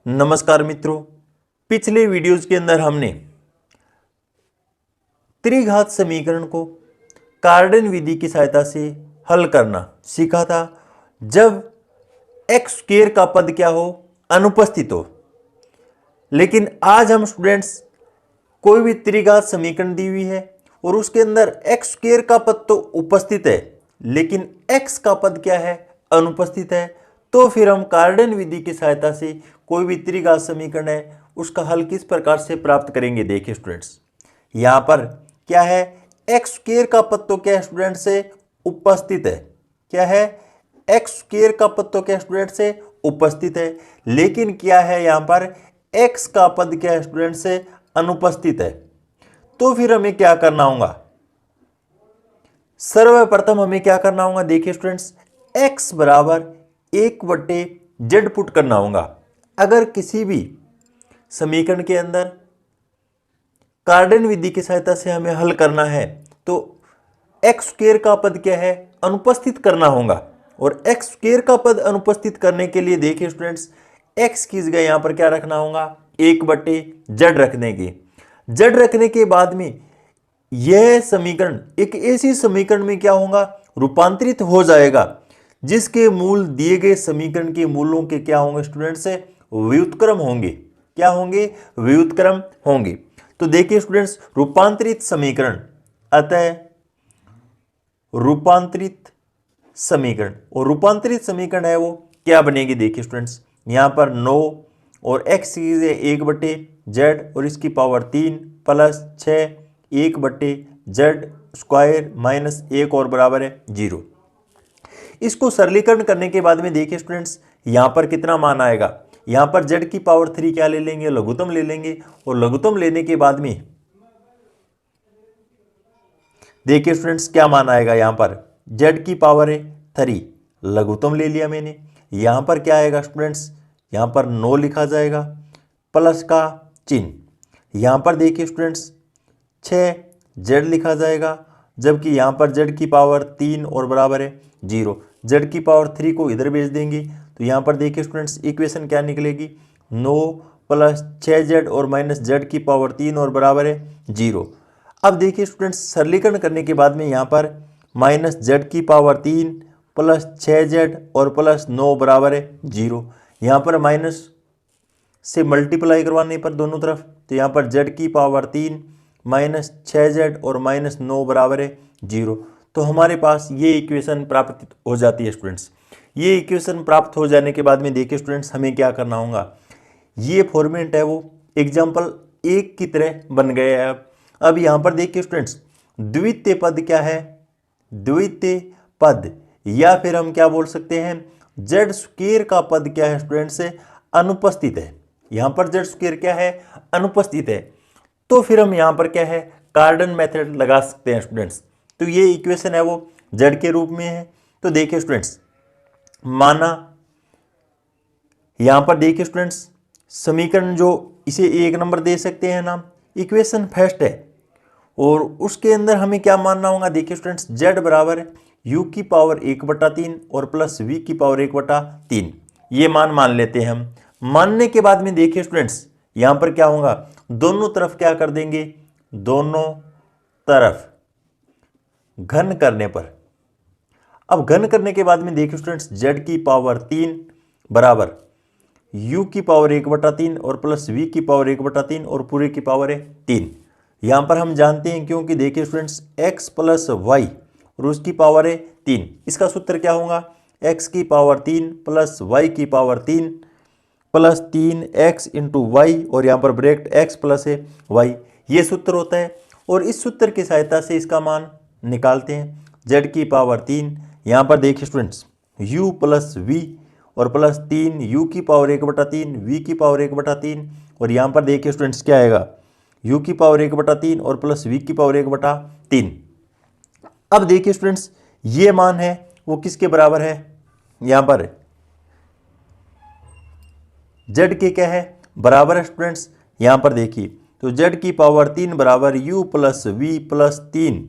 नमस्कार मित्रों, पिछले वीडियोज के अंदर हमने त्रिघात समीकरण को कार्डन विधि की सहायता से हल करना सीखा था जब एक्स स्क्वायर का पद क्या हो, अनुपस्थित हो। लेकिन आज हम स्टूडेंट्स कोई भी त्रिघात समीकरण दी हुई है और उसके अंदर एक्स स्क्वायर का पद तो उपस्थित है लेकिन एक्स का पद क्या है, अनुपस्थित है। तो फिर हम कार्डन विधि की सहायता से कोई भी त्रिघात समीकरण है उसका हल किस प्रकार से प्राप्त करेंगे। देखिए स्टूडेंट्स, यहां पर क्या है, एक्स स्क्वायर का पद तो क्या है स्टूडेंट से उपस्थित है। क्या है, एक्स स्क्वायर का पद तो क्या स्टूडेंट से उपस्थित है, लेकिन क्या है यहां पर एक्स का पद क्या है स्टूडेंट से अनुपस्थित है। तो फिर हमें क्या करना होगा, सर्वप्रथम हमें क्या करना होगा। देखिए स्टूडेंट्स, x बराबर 1/z पुट करना होगा। अगर किसी भी समीकरण के अंदर कार्डन विधि की सहायता से हमें हल करना है तो एक्स स्क्वायर का पद क्या है, अनुपस्थित करना होगा। और एक्स स्क्वायर का पद अनुपस्थित करने के लिए देखिए स्टूडेंट्स, एक्स की जगह यहां पर क्या रखना होगा, 1/z रखने की। z रखने के बाद में यह समीकरण एक ऐसी समीकरण में क्या होगा, रूपांतरित हो जाएगा जिसके मूल दिए गए समीकरण के मूलों के क्या होंगे स्टूडेंट से व्युत्क्रम होंगे। क्या होंगे, व्युत्क्रम होंगे। तो देखिए स्टूडेंट्स, रूपांतरित समीकरण, अतः रूपांतरित समीकरण, और रूपांतरित समीकरण है वो क्या बनेगी। देखिए स्टूडेंट्स, यहां पर 9 और x की 1/z और इसकी power 3 plus 6 1/z square minus 1 और बराबर है 0। इसको सरलीकरण करने के बाद में देखिए स्टूडेंट्स, यहां पर कितना मान आएगा, यहां पर z की पावर 3 क्या ले लेंगे, लघुत्तम ले लेंगे। और लघुत्तम लेने के बाद में देखिए स्टूडेंट्स क्या मान आएगा, यहां पर z की पावर है 3, लघुत्तम ले लिया मैंने। यहां पर क्या आएगा स्टूडेंट्स, यहां पर 9 लिखा जाएगा प्लस का चिन्ह। यहां पर देखिए स्टूडेंट्स 6z लिखा जाएगा, जबकि यहां पर z की पावर 3 और बराबर है 0। z की पावर 3 को इधर भेज देंगे तो यहां पर देखिए स्टूडेंट्स इक्वेशन क्या निकलेगी, 9 प्लस 6z और माइनस z की पावर 3 और बराबर है 0। अब देखिए स्टूडेंट्स, सरलीकरण करने के बाद में यहां पर माइनस z की पावर 3 प्लस 6z और प्लस 9 बराबर है 0। यहां पर माइनस से मल्टीप्लाई करवाने पर दोनों तरफ, तो यहां पर z की पावर 3 माइनस 6z और माइनस 9 बराबर है 0। तो हमारे पास ये इक्वेशन प्राप्त हो जाती है स्टूडेंट्स। ये इक्वेशन प्राप्त हो जाने के बाद में देखिए स्टूडेंट्स, हमें क्या करना होगा, ये फॉर्मेट है वो एग्जाम्पल 1 की तरह बन गया है। अब यहां पर देखिए स्टूडेंट्स, द्वितीय पद क्या है, द्वितीय पद, या फिर हम क्या बोल सकते हैं, z स्क्वायर का पद क्या है स्टूडेंट से अनुपस्थित है। यहां पर z स्क्वायर क्या है, अनुपस्थित है। तो फिर हम यहां पर क्या है, कार्डन मेथड लगा सकते हैं स्टूडेंट्स। तो ये इक्वेशन है वो z के रूप में है। तो देखिए स्टूडेंट्स, माना यहां पर देखिए स्टूडेंट्स, समीकरण जो इसे 1 नंबर दे सकते हैं नाम, इक्वेशन फर्स्ट है। और उसके अंदर हमें क्या मानना होगा, देखिए स्टूडेंट्स, z बराबर u की पावर 1/3 और प्लस v की पावर 1/3, ये मान लेते हैं हम। मानने के बाद में देखिए स्टूडेंट्स, यहां पर क्या होगा, दोनों तरफ क्या कर देंगे, दोनों तरफ घन करने पर। अब घन करने के बाद में देखिए स्टूडेंट्स, z की पावर 3 बराबर u की पावर 1/3 और प्लस v की पावर 1/3 और पूरे की पावर है 3। यहां पर हम जानते हैं, क्योंकि देखिए स्टूडेंट्स x प्लस वाई और उसकी पावर है 3, इसका सूत्र क्या होगा, x की पावर 3 प्लस वाई की power 3 plus 3x into Y, और यहाँ पर ब्रैकेट x प्लस है y, ये सूत्र होता है। और इस सूत्र की सहायता से इसका मान निकालते हैं, z की पावर 3, यहाँ पर देखिए स्टूडेंट्स u प्लस v और प्लस 3 u की पावर 1/3 v की पावर 1/3, और यहाँ पर देखिए स्टूडेंट्स क्या आएगा, u की पावर 1/3 और प्लस v की पावर 1/3। अब देखिए स्टूडेंट्स, ये मान है वो किसके बराबर है, यहाँ पर z के क्या है, बराबर है स्टूडेंट्स। यहाँ पर देखिए, तो z की पावर 3 बराबर u plus v plus 3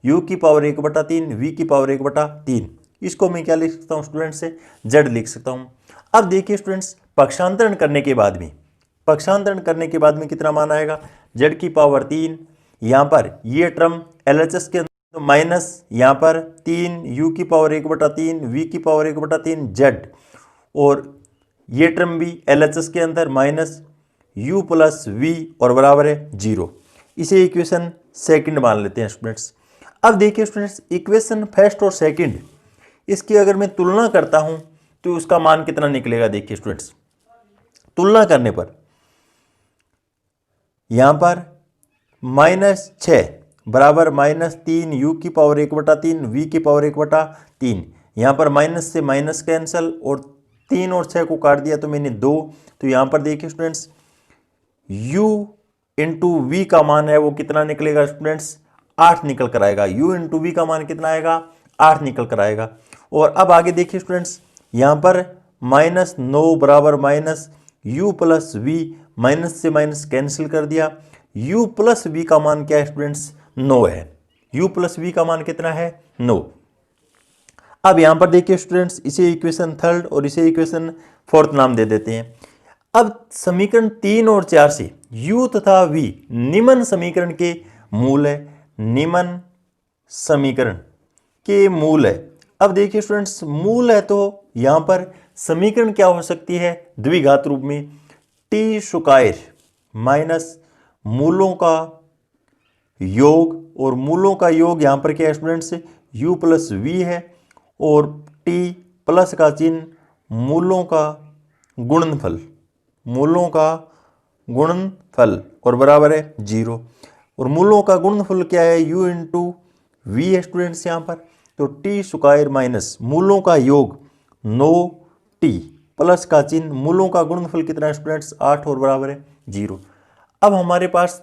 u की पावर 1/3 v की पावर 1/3। इसको मैं क्या लिख सकता हूँ स्टूडेंट्स से, z लिख सकता हूँ। अब देखिए स्टूडेंट्स, पक्षांतरण करने के बाद में कितना मान आएगा, जेड की पावर 3, यहाँ पर ये टर्म LHS के अंदर माइनस, यहाँ पर 3 u की पावर 1/3 v की पावर 1/3 जेड, और ये टर्म भी LHS के अंदर माइनस u प्लस v और बराबर है 0। इसे इक्वेशन सेकंड मान लेते हैं स्टूडेंट्स। अब देखिए स्टूडेंट्स, इक्वेशन फर्स्ट और सेकंड, इसकी अगर मैं तुलना करता हूं तो उसका मान कितना निकलेगा। देखिए स्टूडेंट्स, तुलना करने पर यहां पर -6 बराबर -3 u की पावर 1/3 v की पावर 1/3, यहाँ पर माइनस से माइनस कैंसल और 3 और 6 को काट दिया तो मैंने 2। तो यहाँ पर देखिए स्टूडेंट्स, u इंटू वी का मान है वो कितना निकलेगा स्टूडेंट्स, 8 निकल कर आएगा। u इंटू वी का मान कितना आएगा, 8 निकल कर आएगा। और अब आगे देखिए स्टूडेंट्स, यहाँ पर -9 बराबर minus u plus V, minus से माइनस कैंसिल कर दिया। u प्लस वी का मान क्या है स्टूडेंट्स, 9 है। u प्लस वी का मान कितना है, 9। अब यहाँ पर देखिए स्टूडेंट्स, इसे इक्वेशन थर्ड और इसे इक्वेशन फोर्थ नाम दे देते हैं। अब समीकरण 3 और 4 से u तथा v निम्न समीकरण के मूल है, निम्न समीकरण के मूल है। अब देखिए स्टूडेंट्स, मूल है तो यहाँ पर समीकरण क्या हो सकती है, द्विघात रूप में टी स्क्वायर माइनस मूलों का योग, और मूलों का योग यहाँ पर क्या है स्टूडेंट्स, u प्लस वी है, और t प्लस का चिन्ह मूलों का गुणनफल, मूलों का गुणनफल और बराबर है 0। और मूलों का गुणनफल क्या है, u इंटू वी है स्टूडेंट्स यहाँ पर। तो टी स्क्वायर माइनस मूलों का योग 9t प्लस का चिन्ह मूलों का गुणनफल कितना है स्टूडेंट्स, 8 और बराबर है 0। अब हमारे पास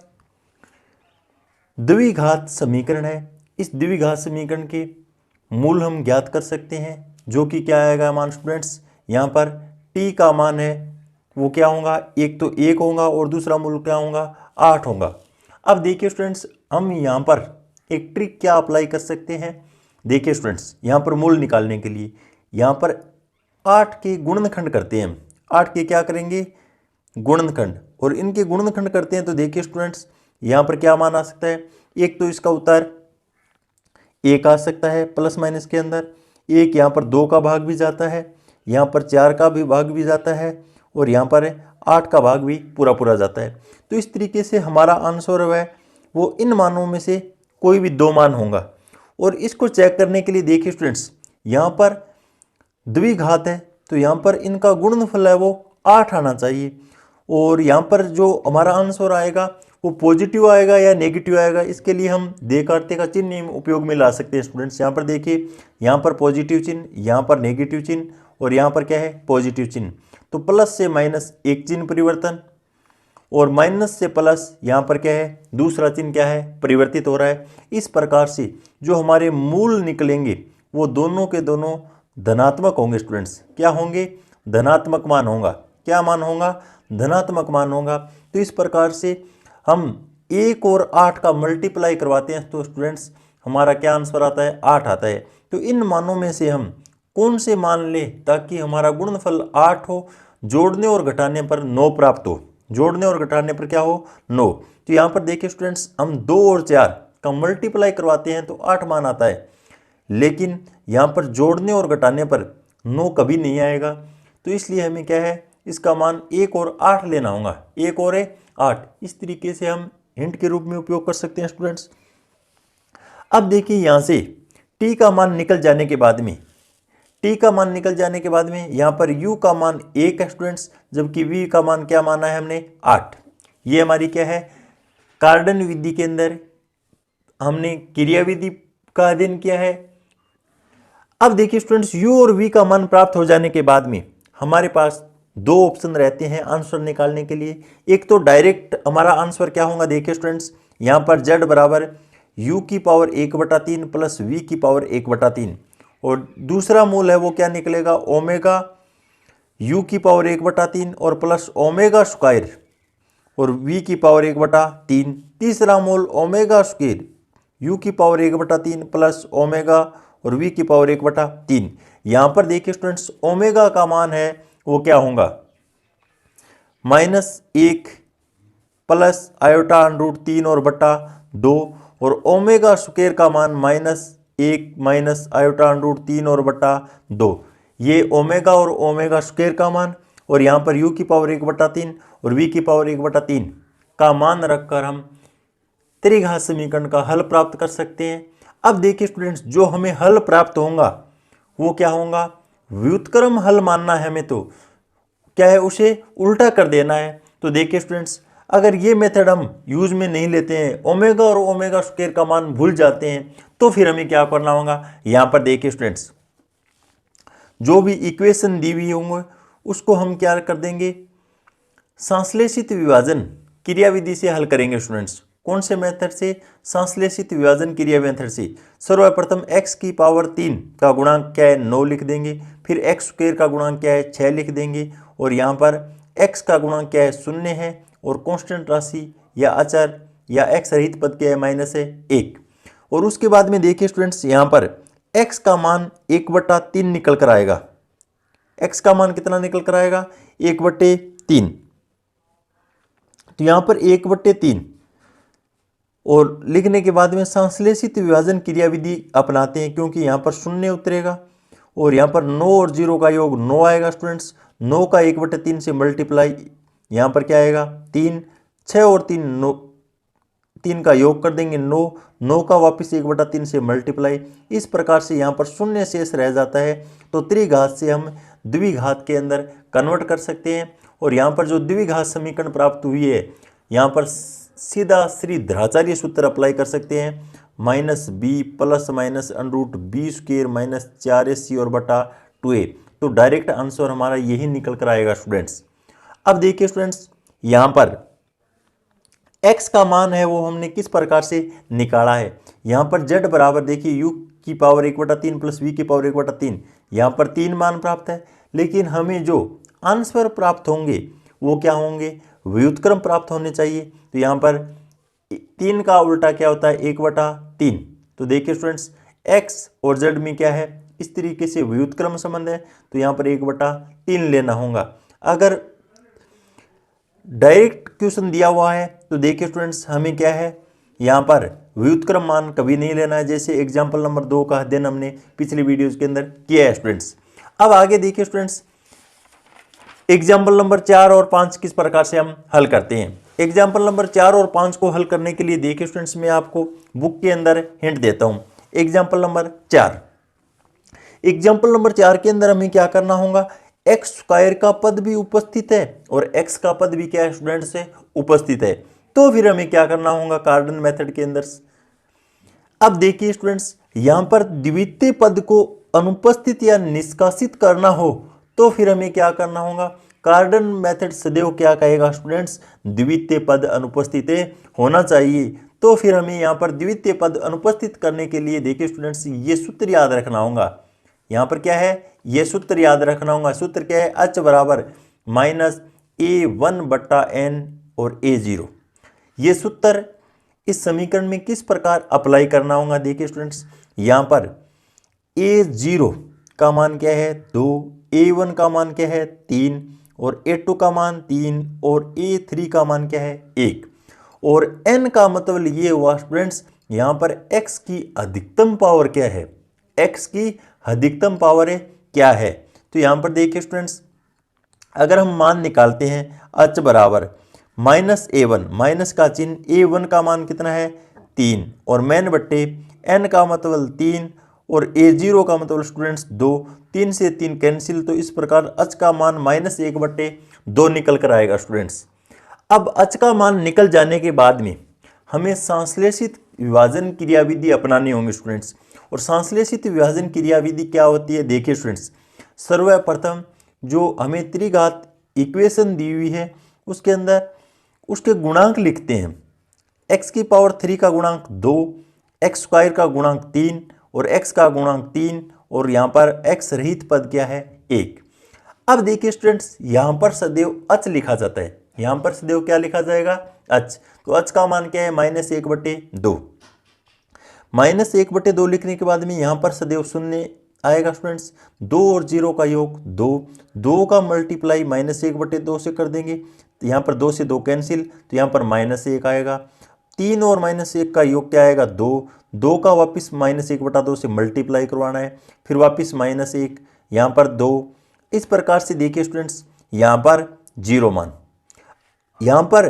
द्विघात समीकरण है। इस द्विघात समीकरण के मूल हम ज्ञात कर सकते हैं, जो कि क्या आएगा मान स्टूडेंट्स, यहाँ पर t का मान है वो क्या होगा, एक तो 1 होगा और दूसरा मूल क्या होगा, 8 होगा। अब देखिए स्टूडेंट्स, हम यहाँ पर एक ट्रिक क्या अप्लाई कर सकते हैं। देखिए स्टूडेंट्स, यहाँ पर मूल निकालने के लिए यहाँ पर 8 के गुणनखंड करते हैं, 8 के क्या करेंगे, गुणनखंड, और इनके गुणनखंड करते हैं। तो देखिए स्टूडेंट्स, यहाँ पर क्या मान आ सकता है, एक तो इसका उत्तर 1 आ सकता है प्लस माइनस के अंदर, एक यहाँ पर 2 का भाग भी जाता है, यहाँ पर 4 का भी भाग भी जाता है, और यहाँ पर 8 का भाग भी पूरा पूरा जाता है। तो इस तरीके से हमारा आंसर है वो इन मानों में से कोई भी 2 मान होगा। और इसको चेक करने के लिए देखिए स्टूडेंट्स, यहाँ पर द्विघात है तो यहाँ पर इनका गुणनफल है वो 8 आना चाहिए, और यहाँ पर जो हमारा आंसर आएगा वो पॉजिटिव आएगा या नेगेटिव आएगा, इसके लिए हम देकार्ते का चिन्ह उपयोग में ला सकते हैं स्टूडेंट्स। यहाँ पर देखिए, यहाँ पर पॉजिटिव चिन्ह, यहाँ पर नेगेटिव चिन्ह, और यहाँ पर क्या है, पॉजिटिव चिन्ह। तो प्लस से माइनस एक चिन्ह परिवर्तन, और माइनस से प्लस यहाँ पर क्या है, दूसरा चिन्ह क्या है, परिवर्तित हो रहा है। इस प्रकार से जो हमारे मूल निकलेंगे वो दोनों के दोनों धनात्मक होंगे स्टूडेंट्स। क्या होंगे, धनात्मक मान होगा। क्या मान होगा, धनात्मक मान होगा। तो इस प्रकार से हम 1 और 8 का मल्टीप्लाई करवाते हैं तो स्टूडेंट्स हमारा क्या आंसर आता है, 8 आता है। तो इन मानों में से हम कौन से मान लें ताकि हमारा गुणनफल 8 हो, जोड़ने और घटाने पर 9 प्राप्त हो, जोड़ने और घटाने पर क्या हो, 9। तो यहाँ पर देखिए स्टूडेंट्स, हम 2 और 4 का मल्टीप्लाई करवाते हैं तो 8 मान आता है, लेकिन यहाँ पर जोड़ने और घटाने पर 9 कभी नहीं आएगा। तो इसलिए हमें क्या है, इसका मान 1 और 8 लेना होगा, 1 और 8। इस तरीके से हम हिंट के रूप में उपयोग कर सकते हैं स्टूडेंट्स। अब देखिए यहाँ से t का मान निकल जाने के बाद में, t का मान निकल जाने के बाद में यहाँ पर u का मान 1 है स्टूडेंट्स, जबकि v का मान क्या माना है हमने, 8। ये हमारी क्या है, कार्डन विधि के अंदर हमने क्रिया विधि का अध्ययन किया है। अब देखिए स्टूडेंट्स, u और v का मान प्राप्त हो जाने के बाद में हमारे पास 2 ऑप्शन रहते हैं आंसर निकालने के लिए। एक तो डायरेक्ट हमारा आंसर क्या होगा, देखिए स्टूडेंट्स, यहाँ पर z बराबर u की पावर 1/3 प्लस v की पावर 1/3, और दूसरा मूल है वो क्या निकलेगा, ओमेगा u की पावर 1/3 और प्लस ओमेगा स्क्वायर और v की पावर 1/3। तीसरा मूल ओमेगा स्क्वायर u की पावर 1/3 प्लस ओमेगा और v की पावर 1/3। यहाँ पर देखिए स्टूडेंट्स, ओमेगा का मान है वो क्या होगा, -1 प्लस आयोटा अंडर रूट 3 और बटा 2 और ओमेगा स्क्वायर का मान -1 माइनस आयोटा अंडर रूट 3 और बटा 2। ये ओमेगा और ओमेगा स्क्वायर का मान और यहाँ पर u की पावर 1/3 और v की पावर 1/3 का मान रखकर हम त्रिघात समीकरण का हल प्राप्त कर सकते हैं। अब देखिए स्टूडेंट्स, जो हमें हल प्राप्त होगा वो क्या होगा, व्युत्क्रम हल मानना है हमें, तो क्या है उसे उल्टा कर देना है। तो देखिए स्टूडेंट्स, अगर ये मेथड हम यूज में नहीं लेते हैं, ओमेगा और ओमेगा स्क्वायर का मान भूल जाते हैं, तो फिर हमें क्या करना होगा। यहाँ पर देखिए स्टूडेंट्स, जो भी इक्वेशन दी हुई होंगे उसको हम क्या कर देंगे, संश्लेषित विभाजन क्रिया विधि से हल करेंगे स्टूडेंट्स। कौन से मेथड से, संश्लेषित विभाजन क्रिया मेथड से। सर्वप्रथम x की पावर 3 का गुणांक क्या है 9 लिख देंगे, फिर x स्क्वायर का गुणांक क्या है 6 लिख देंगे और यहाँ पर x का गुणांक क्या है 0 है और कांस्टेंट राशि या अचर या x रहित पद क्या है -1। और उसके बाद में देखिए स्टूडेंट्स, यहाँ पर x का मान 1/3 निकल कर आएगा। x का मान कितना निकल कर आएगा 1/3। तो यहाँ पर 1/3 और लिखने के बाद में संश्लेषित विभाजन क्रिया विधि अपनाते हैं, क्योंकि यहाँ पर 0 उतरेगा और यहाँ पर 9 और 0 का योग 9 आएगा स्टूडेंट्स। 9 का 1/3 से मल्टीप्लाई यहाँ पर क्या आएगा 3, 6 और 3 9, 3 का योग कर देंगे 9, 9 का वापस 1/3 से मल्टीप्लाई। इस प्रकार से यहाँ पर 0 शेष रह जाता है। तो त्रिघात से हम द्विघात के अंदर कन्वर्ट कर सकते हैं और यहाँ पर जो द्विघात समीकरण प्राप्त हुई है, यहाँ पर सीधा श्रीधराचार्य सूत्र अप्लाई कर सकते हैं, -b plus minus under b square minus 4ac और बटा 2a। तो डायरेक्ट आंसर हमारा यही निकल कर आएगा स्टूडेंट्स। अब देखिए स्टूडेंट्स, यहाँ पर x का मान है वो हमने किस प्रकार से निकाला है। यहाँ पर z बराबर देखिए u की पावर 1/3 प्लस v की पावर 1/3, यहाँ पर 3 मान प्राप्त है, लेकिन हमें जो आंसर प्राप्त होंगे वो क्या होंगे, व्युत्क्रम प्राप्त होने चाहिए। तो यहाँ पर 3 का उल्टा क्या होता है 1/3। तो देखिए स्टूडेंट्स, x और z में क्या है, इस तरीके से व्युत्क्रम संबंध है, तो यहाँ पर 1/3 लेना होगा। अगर डायरेक्ट क्वेश्चन दिया हुआ है तो देखिए स्टूडेंट्स, हमें क्या है यहाँ पर व्युत्क्रम मान कभी नहीं लेना है, जैसे एग्जाम्पल नंबर 2 का अध्ययन हमने पिछले वीडियोज के अंदर किया है स्टूडेंट्स। अब आगे देखिए स्टूडेंट्स, एग्जाम्पल नंबर 4 और 5 किस प्रकार से हम हल करते हैं। एग्जाम्पल नंबर 4 और 5 को हल करने के लिए देखिए स्टूडेंट्स, मैं आपको बुक के अंदर हिंट देता हूँ। एग्जाम्पल नंबर 4, एग्जाम्पल नंबर 4 के अंदर हमें क्या करना होगा, एक्स स्क्वायर का पद भी उपस्थित है और x का पद भी क्या है स्टूडेंट्स से उपस्थित है। तो फिर हमें क्या करना होगा कार्डन मेथड के अंदर। अब देखिए स्टूडेंट्स, यहां पर द्वितीय पद को अनुपस्थित या निष्कासित करना हो तो फिर हमें क्या करना होगा, कार्डन मेथड सदैव क्या कहेगा स्टूडेंट्स, द्वितीय पद अनुपस्थित होना चाहिए। तो फिर हमें यहाँ पर द्वितीय पद अनुपस्थित करने के लिए देखिए स्टूडेंट्स, ये सूत्र याद रखना होगा। यहाँ पर क्या है, ये सूत्र याद रखना होगा। सूत्र क्या है, h बराबर -a1/n और a0। ये सूत्र इस समीकरण में किस प्रकार अप्लाई करना होगा। देखिए स्टूडेंट्स, यहाँ पर a0 का मान क्या है 2, a1 का मान क्या है 3 और a2 का मान 3 और a3 का मान क्या है 1 और n का मतलब ये हुआ स्टूडेंट्स, यहाँ पर x की अधिकतम पावर क्या है, x की अधिकतम पावर क्या है। तो यहाँ पर देखिए स्टूडेंट्स, अगर हम मान निकालते हैं h बराबर -a1, माइनस का चिन्ह, a1 का मान कितना है 3 और मैन बट्टे n का मतलब 3 और a0 का मतलब स्टूडेंट्स 2, 3 से 3 कैंसिल। तो इस प्रकार h का मान -1/2 निकल कर आएगा स्टूडेंट्स। अब h का मान निकल जाने के बाद में हमें संश्लेषित विभाजन क्रिया विधि अपनानी होंगी स्टूडेंट्स। और संश्लेषित विभाजन क्रिया विधि क्या होती है, देखिए स्टूडेंट्स, सर्वप्रथम जो हमें त्रिघात इक्वेशन दी हुई है उसके अंदर उसके गुणांक लिखते हैं। x की पावर 3 का गुणांक 2, x स्क्वायर का गुणांक 3 और x का गुणांक 3 और यहाँ पर x रहित पद क्या है 1। अब देखिए स्टूडेंट्स, यहाँ पर सदैव h लिखा जाता है, यहाँ पर सदैव क्या लिखा जाएगा h। तो h का मान क्या है -1/2। -1/2 लिखने के बाद में यहाँ पर सदैव शून्य आएगा स्टूडेंट्स, 2 और 0 का योग 2, 2 का मल्टीप्लाई -1/2 से कर देंगे, तो यहाँ पर 2 से 2 कैंसिल, तो यहाँ पर -1 आएगा। 3 और -1 का योग क्या आएगा 2, 2 का वापस -1/2 से मल्टीप्लाई करवाना है, फिर वापस -1, यहाँ पर 2। इस प्रकार से देखिए स्टूडेंट्स, यहाँ पर 0 मान, यहाँ पर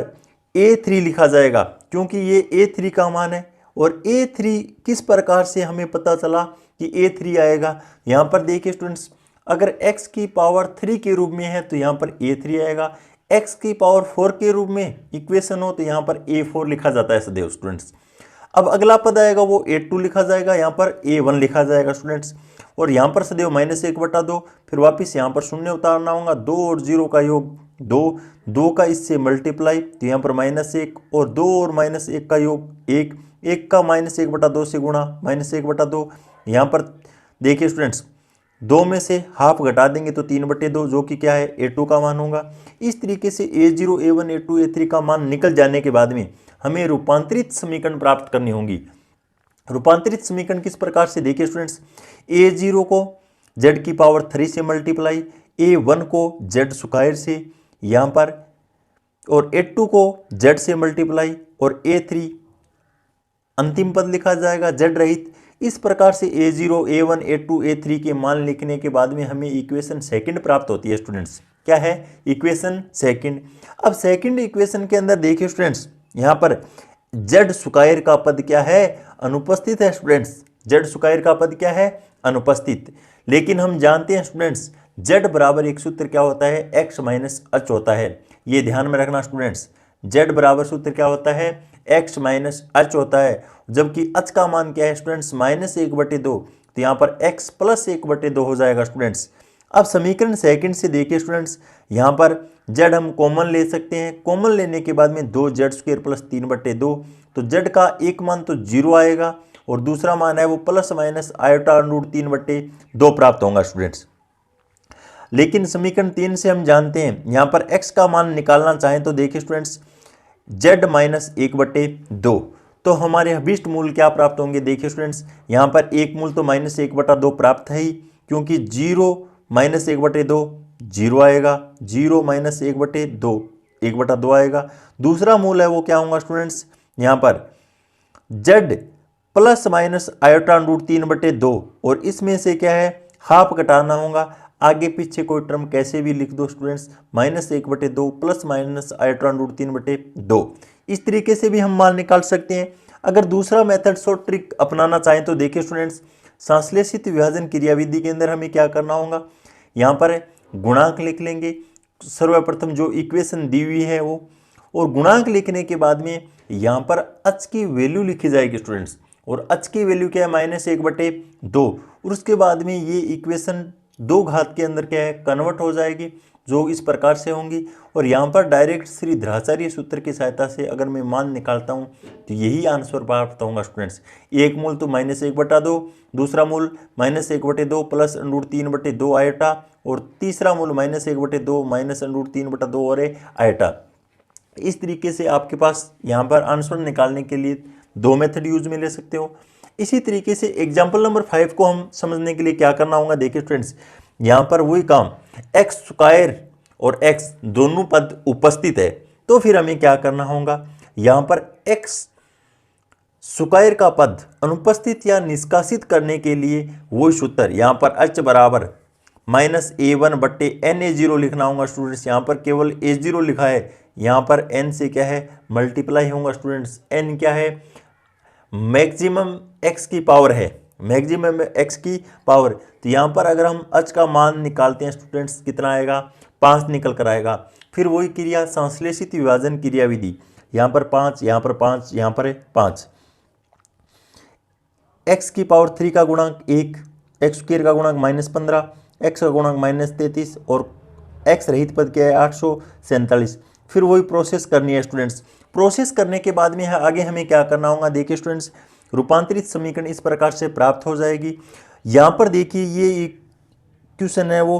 A3 लिखा जाएगा क्योंकि ये A3 का मान है। और A3 किस प्रकार से हमें पता चला कि A3 आएगा, यहाँ पर देखिए स्टूडेंट्स, अगर x की पावर 3 के रूप में है तो यहाँ पर A3 आएगा, x की पावर 4 के रूप में इक्वेशन हो तो यहाँ पर A4 लिखा जाता है सदैव स्टूडेंट्स। अब अगला पद आएगा वो A2 लिखा जाएगा, यहाँ पर A1 लिखा जाएगा स्टूडेंट्स। और यहाँ पर सदैव -1/2, फिर वापस यहाँ पर शून्य उतारना होगा, 2 और 0 का योग 2, 2 का इससे मल्टीप्लाई, तो यहाँ पर -1, और 2 और -1 का योग 1, 1 का -1/2 से गुणा, -1/2। यहाँ पर देखिए स्टूडेंट्स, 2 में से हाफ घटा देंगे तो 3/2, जो कि क्या है A2 का मान होगा। इस तरीके से A0, A1, A2, A3 का मान निकल जाने के बाद में हमें रूपांतरित समीकरण प्राप्त करनी होंगी। रूपांतरित समीकरण किस प्रकार से, देखिए स्टूडेंट्स, A0 को z की पावर 3 से मल्टीप्लाई, A1 को z स्क्वायर से यहाँ पर, और A2 को z से मल्टीप्लाई, और A3 अंतिम पद लिखा जाएगा z रहित। इस प्रकार से A0, A1, A2, A3 के मान लिखने के बाद में हमें इक्वेशन सेकंड प्राप्त होती है स्टूडेंट्स। क्या है इक्वेशन सेकंड। अब सेकंड इक्वेशन के अंदर देखिए स्टूडेंट्स, यहाँ पर z स्क्वायर का पद क्या है, अनुपस्थित है स्टूडेंट्स। z स्क्वायर का पद क्या है, अनुपस्थित। लेकिन हम जानते हैं स्टूडेंट्स, z बराबर एक सूत्र क्या होता है, x माइनस h होता है। ये ध्यान में रखना स्टूडेंट्स, z बराबर सूत्र क्या होता है, x माइनस h होता है। जबकि h का मान क्या है स्टूडेंट्स, -1/2, तो यहाँ पर x प्लस 1/2 हो जाएगा स्टूडेंट्स। अब समीकरण सेकंड से देखिए स्टूडेंट्स, यहाँ पर z हम कॉमन ले सकते हैं, कॉमन लेने के बाद में 2z² प्लस 3/2, तो z का एक मान तो 0 आएगा और दूसरा मान है वो प्लस माइनस i√3/2 प्राप्त होगा स्टूडेंट्स। लेकिन समीकरण 3 से हम जानते हैं, यहाँ पर x का मान निकालना चाहें तो देखिए स्टूडेंट्स, z -1/2, तो हमारे अभिष्ट मूल क्या प्राप्त होंगे, देखिए स्टूडेंट्स, यहाँ पर एक मूल तो -1/2 प्राप्त है ही, क्योंकि 0 -1/2 0 आएगा, 0 -1/2 1/2 आएगा। दूसरा मूल है वो क्या होगा स्टूडेंट्स, यहाँ पर z प्लस माइनस i√3/2, और इसमें से क्या है हाफ घटाना होगा, आगे पीछे कोई टर्म कैसे भी लिख दो स्टूडेंट्स, -1/2 प्लस माइनस i√3/2। इस तरीके से भी हम मान निकाल सकते हैं। अगर दूसरा मेथड शॉर्ट ट्रिक अपनाना चाहें तो देखिए स्टूडेंट्स, संश्लेषित विभाजन क्रियाविधि के अंदर हमें क्या करना होगा, यहाँ पर गुणांक लिख लेंगे सर्वप्रथम जो इक्वेशन दी हुई है वो, और गुणांक लिखने के बाद में यहाँ पर h की वैल्यू लिखी जाएगी स्टूडेंट्स, और h की वैल्यू क्या है -1/2, और उसके बाद में ये इक्वेशन 2 घात के अंदर क्या है कन्वर्ट हो जाएगी, जो इस प्रकार से होंगी। और यहाँ पर डायरेक्ट श्री धराचार्य सूत्र की सहायता से अगर मैं मान निकालता हूँ तो यही आंसर प्राप्त होगा स्टूडेंट्स। एक मूल तो -1/2, दूसरा मूल -1/2 प्लस √3/2 आयटा, और तीसरा मूल -1/2 माइनस √3/2 और आयटा। इस तरीके से आपके पास यहाँ पर आंसर निकालने के लिए 2 मेथड यूज में ले सकते हो। इसी तरीके से एग्जाम्पल नंबर 5 को हम समझने के लिए क्या करना होगा, देखिए स्टूडेंट्स, यहाँ पर वही काम, एक्स स्क्वायर और एक्स दोनों पद उपस्थित है, तो फिर हमें क्या करना होगा, यहाँ पर एक्स स्क्वायर का पद अनुपस्थित या निष्कासित करने के लिए वही सूत्र, यहाँ पर h बराबर -a1/na0 लिखना होगा स्टूडेंट्स। यहाँ पर केवल a0 लिखा है, यहाँ पर n से क्या है मल्टीप्लाई होगा स्टूडेंट्स। n क्या है, मैक्सिमम x की पावर है, मैक्सिमम x की पावर। तो यहाँ पर अगर हम h का मान निकालते हैं स्टूडेंट्स, कितना आएगा, 5 निकल कर आएगा। फिर वही क्रिया संश्लेषित विभाजन क्रियाविधि, यहाँ पर 5, यहाँ पर 5, यहाँ पर 5, x की पावर 3 का गुणांक 1, x² का गुणांक -15, x का गुणांक -33, और x रहित पद क्या है 847। फिर वही प्रोसेस करनी है स्टूडेंट्स। प्रोसेस करने के बाद में आगे हमें क्या करना होगा, देखिए स्टूडेंट्स, रूपांतरित समीकरण इस प्रकार से प्राप्त हो जाएगी। यहाँ पर देखिए ये क्वेश्चन है वो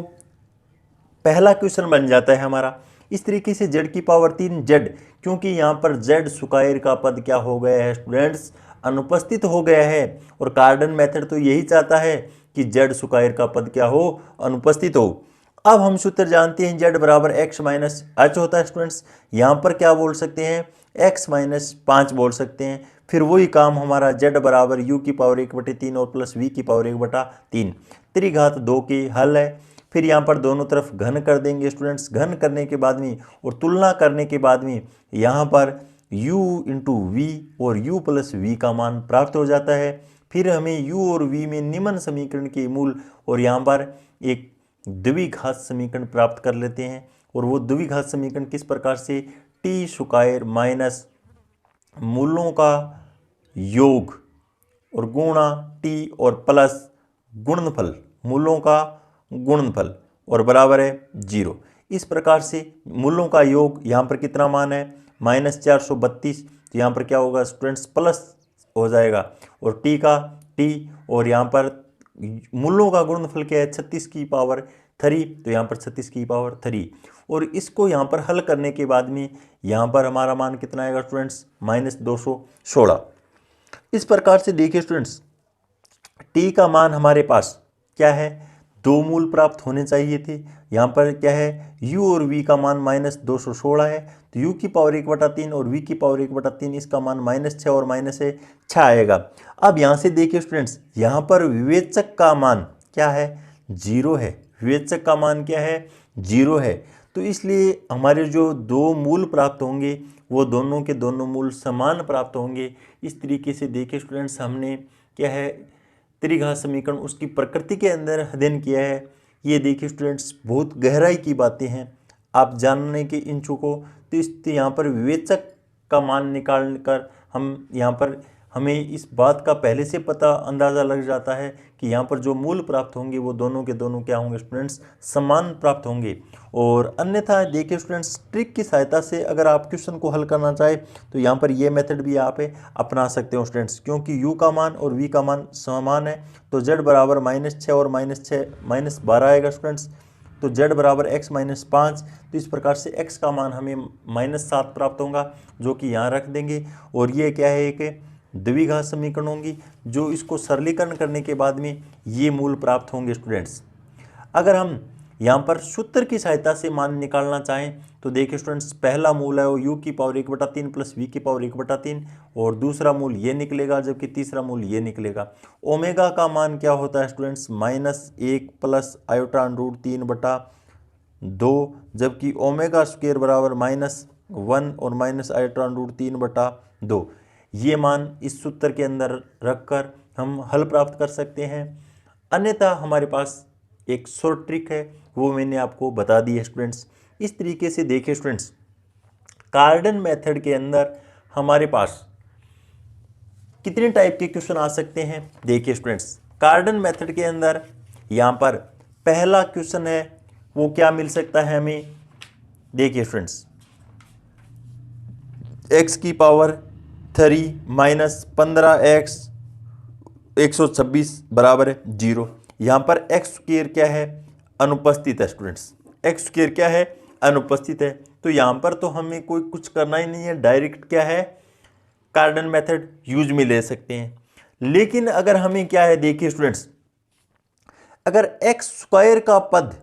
पहला क्वेश्चन बन जाता है हमारा। इस तरीके से z की पावर 3 z, क्योंकि यहाँ पर z स्क्वायर का पद क्या हो गया है स्टूडेंट्स, अनुपस्थित हो गया है। और कार्डन मेथड तो यही चाहता है कि जेड स्क्वायर का पद क्या हो, अनुपस्थित हो। अब हम सूत्र जानते हैं जेड बराबर एक्स माइनस एच होता है स्टूडेंट्स। यहाँ पर क्या बोल सकते हैं, एक्स माइनस 5 बोल सकते हैं। फिर वही काम हमारा जेड बराबर यू की पावर 1/3 और प्लस वी की पावर 1/3 त्रिघात 2 की हल है। फिर यहाँ पर दोनों तरफ घन कर देंगे स्टूडेंट्स। घन करने के बाद में और तुलना करने के बाद में यहाँ पर u इंटू वी और u प्लस वी का मान प्राप्त हो जाता है। फिर हमें u और v में निम्न समीकरण के मूल और यहाँ पर एक द्विघात समीकरण प्राप्त कर लेते हैं। और वो द्विघात समीकरण किस प्रकार से, टी स्क्वायर माइनस मूलों का योग और गुणा टी और प्लस गुणनफल, मूलों का गुणनफल और बराबर है 0। इस प्रकार से मूलों का योग यहाँ पर कितना मान है, -432। तो यहाँ पर क्या होगा स्टूडेंट्स, प्लस हो जाएगा। और टी का टी और यहाँ पर मूलों का गुणनफल क्या है, 36 की पावर 3। तो यहाँ पर 36 की पावर 3। और इसको यहाँ पर हल करने के बाद में यहाँ पर हमारा मान कितना आएगा स्टूडेंट्स, -216। इस प्रकार से देखिए स्टूडेंट्स, टी का मान हमारे पास क्या है, 2 मूल प्राप्त होने चाहिए थे। यहाँ पर क्या है, u और v का मान -216 है। तो u की पावर 1/3 और v की पावर 1/3, इसका मान -6 और -6 आएगा। अब यहाँ से देखिए स्टूडेंट्स, यहाँ पर विवेचक का मान क्या है, 0 है। विवेचक का मान क्या है, 0 है। तो इसलिए हमारे जो 2 मूल प्राप्त होंगे वो दोनों के दोनों मूल समान प्राप्त होंगे। इस तरीके से देखिए स्टूडेंट्स, हमने क्या है, त्रिघात समीकरण उसकी प्रकृति के अंदर अध्ययन किया है। ये देखिए स्टूडेंट्स, बहुत गहराई की बातें हैं आप जानने के इच्छुक हो तो इस यहाँ पर विवेचक का मान निकाल कर हम यहाँ पर हमें इस बात का पहले से पता अंदाज़ा लग जाता है कि यहाँ पर जो मूल प्राप्त होंगे वो दोनों के दोनों क्या होंगे स्टूडेंट्स, समान प्राप्त होंगे। और अन्यथा देखिए स्टूडेंट्स, ट्रिक की सहायता से अगर आप क्वेश्चन को हल करना चाहे तो यहाँ पर ये मेथड भी आप अपना सकते हो स्टूडेंट्स। क्योंकि u का मान और v का मान समान है तो z बराबर -6 और -12 आएगा स्टूडेंट्स। तो z बराबर x -5। तो इस प्रकार से x का मान हमें -7 प्राप्त होगा, जो कि यहाँ रख देंगे। और ये क्या है, एक द्विघात समीकरण होंगी, जो इसको सरलीकरण करने के बाद में ये मूल प्राप्त होंगे स्टूडेंट्स। अगर हम यहाँ पर सूत्र की सहायता से मान निकालना चाहें तो देखिए स्टूडेंट्स, पहला मूल है वो u की पावर 1/3 प्लस v की पावर 1/3 और दूसरा मूल ये निकलेगा, जबकि तीसरा मूल ये निकलेगा। ओमेगा का मान क्या होता है स्टूडेंट्स, -1 प्लस i√3/2, जबकि ओमेगा स्क्वायर बराबर -1 और -i√3/2। ये मान इस सूत्र के अंदर रखकर हम हल प्राप्त कर सकते हैं। अन्यथा हमारे पास एक शॉर्ट ट्रिक है, वो मैंने आपको बता दी है स्टूडेंट्स। इस तरीके से देखिए स्टूडेंट्स, कार्डन मेथड के अंदर हमारे पास कितने टाइप के क्वेश्चन आ सकते हैं। देखिए स्टूडेंट्स, कार्डन मेथड के अंदर यहाँ पर पहला क्वेश्चन है वो क्या मिल सकता है हमें। देखिए स्टूडेंट्स, x की पावर 3 माइनस 15x 126 बराबर है 0। यहाँ पर x स्क्वायर क्या है, अनुपस्थित है स्टूडेंट्स। x स्क्वायर क्या है, अनुपस्थित है। तो यहाँ पर तो हमें कोई कुछ करना ही नहीं है, डायरेक्ट क्या है, कार्डन मेथड यूज में ले सकते हैं। लेकिन अगर हमें क्या है, देखिए स्टूडेंट्स, अगर x स्क्वायर का पद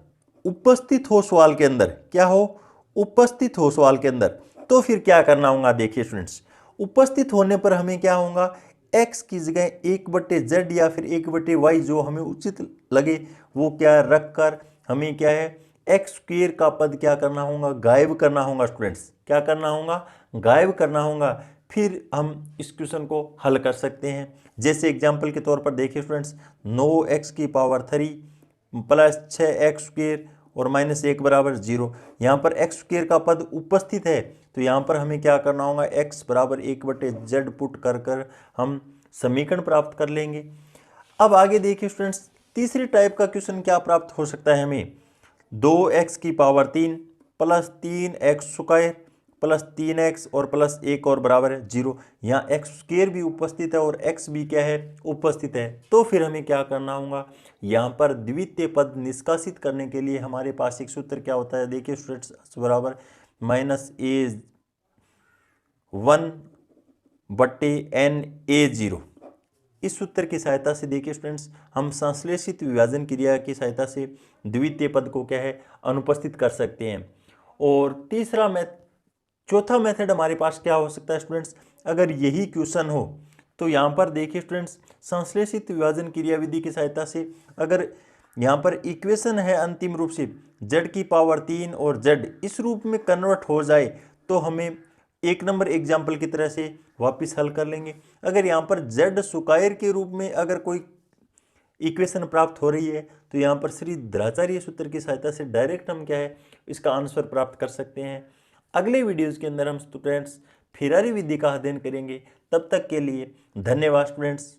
उपस्थित हो सवाल के अंदर, क्या हो, उपस्थित हो सवाल के अंदर, तो फिर क्या करना होगा। देखिए स्टूडेंट्स, उपस्थित होने पर हमें क्या होगा, x की जगह 1/z या फिर 1/y जो हमें उचित लगे वो क्या रख कर हमें क्या है, एक्स स्क्वायर का पद क्या करना होगा, गायब करना होगा स्टूडेंट्स। क्या करना होगा, गायब करना होगा। फिर हम इस क्वेश्चन को हल कर सकते हैं। जैसे एग्जाम्पल के तौर पर देखिए स्टूडेंट्स, 9x की पावर 3 प्लस 6x स्क्वायर और -1 बराबर 0। यहाँ पर x स्क्वायर का पद उपस्थित है तो यहाँ पर हमें क्या करना होगा, x बराबर 1/z पुट कर हम समीकरण प्राप्त कर लेंगे। अब आगे देखिए स्टूडेंट्स, तीसरी टाइप का क्वेश्चन क्या प्राप्त हो सकता है हमें, 2x की power 3 plus 3x square plus 3x और प्लस 1 और बराबर है 0। यहाँ x स्क्वायर भी उपस्थित है और x भी क्या है, उपस्थित है। तो फिर हमें क्या करना होगा, यहाँ पर द्वितीय पद निष्कासित करने के लिए हमारे पास एक सूत्र क्या होता है। देखिए स्टूडेंट्स, बराबर -a1/n a0। इस सूत्र की सहायता से देखिए स्टूडेंट्स हम संश्लेषित विभाजन क्रिया की सहायता से द्वितीय पद को क्या है अनुपस्थित कर सकते हैं। और चौथा मेथड हमारे पास क्या हो सकता है स्टूडेंट्स, अगर यही क्वेश्चन हो तो यहाँ पर देखिए स्टूडेंट्स संश्लेषित विभाजन क्रिया विधि की सहायता से अगर यहाँ पर इक्वेशन है अंतिम रूप से z की पावर 3 और z इस रूप में कन्वर्ट हो जाए तो हमें 1 नंबर एग्जाम्पल की तरह से वापस हल कर लेंगे। अगर यहाँ पर z स्क्वायर के रूप में अगर कोई इक्वेशन प्राप्त हो रही है तो यहाँ पर श्री द्रोणाचार्य सूत्र की सहायता से डायरेक्ट हम क्या है इसका आंसर प्राप्त कर सकते हैं। अगले वीडियोज़ के अंदर हम स्टूडेंट्स फेरारी विधि का अध्ययन करेंगे। तब तक के लिए धन्यवाद स्टूडेंट्स।